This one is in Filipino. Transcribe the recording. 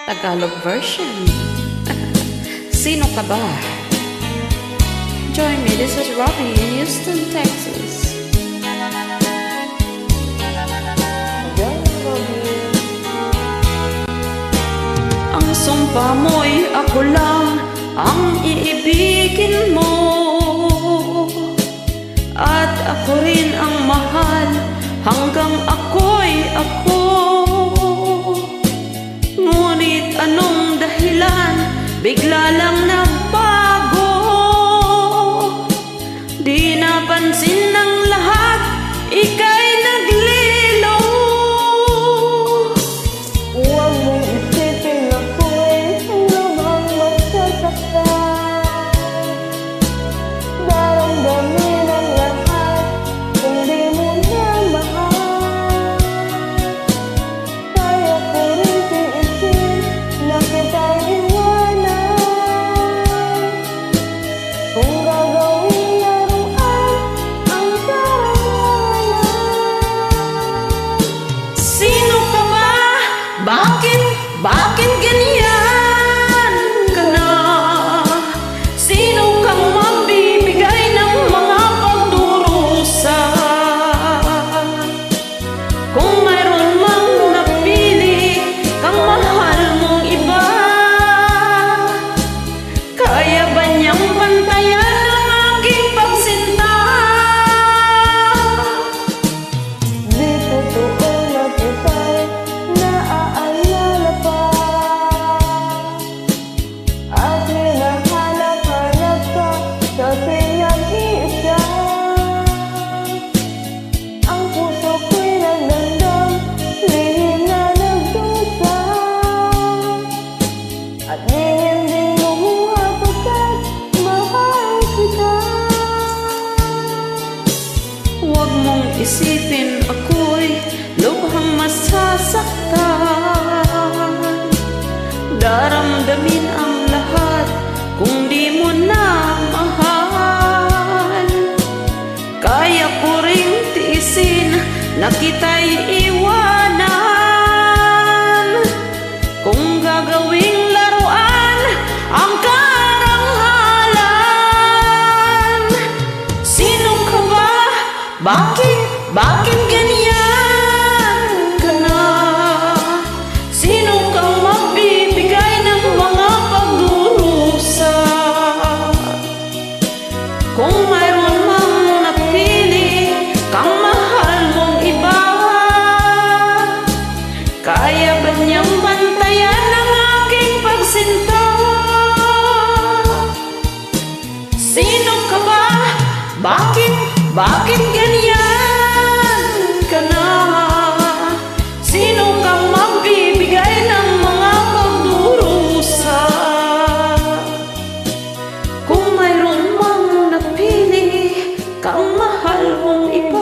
Tagalog version. Sino ka ba? Join me, this is Robbie in Houston, Texas. Ang sumpa mo'y ako lang ang iibigin mo, at ako rin ang mahal hanggang ako'y ako. Ngunit anong dahilan bigla lang nagbago? Di napansin ng lahat, ika'y naglilo. Huwag mong isipin ako'y lubhang magsasaktan. Daramdamin ang lahat kung di mo na mahal. Kaya ko rin tiisin na kita'y iwanan. Kung gagawin laruan ang karangalan. Sino ka ba? Bakit ganyan ka na? Sino kang magbibigay ng mga pagdurusa? Kung mayroon mang napili kang mahal mong iba, kaya ba niyang bantayan ang aking pagsinta? Di totoo na kita'y naaalala pa, at hinahanap-hanap ka sa pinag-iisa. Ang puso ko'y nagdamdam, lihim na nagdusa, at lihim din lumuha pagkat mahal kita. Huwag mong isipin ako'y lubhang masasaktan. Daramdamin ang lahat kung di mo na mahal. Kaya ko ring tiisin na kita'y iwanan. Kung gagawing laruan ang karangalan. Sino ka ba? Bakit ganyan ka na? Sino kang magbibigay ng mga pagdurusa? Kung mayroon mang napili kang mahal mong iba, kaya ba niyang bantayan ang aking pagsinta? Sino ka ba? Bakit ganyan ka na? Sino kang magbibigay ng mga pagdurusa? Kung mayroon mang napili kang mahal mong iba,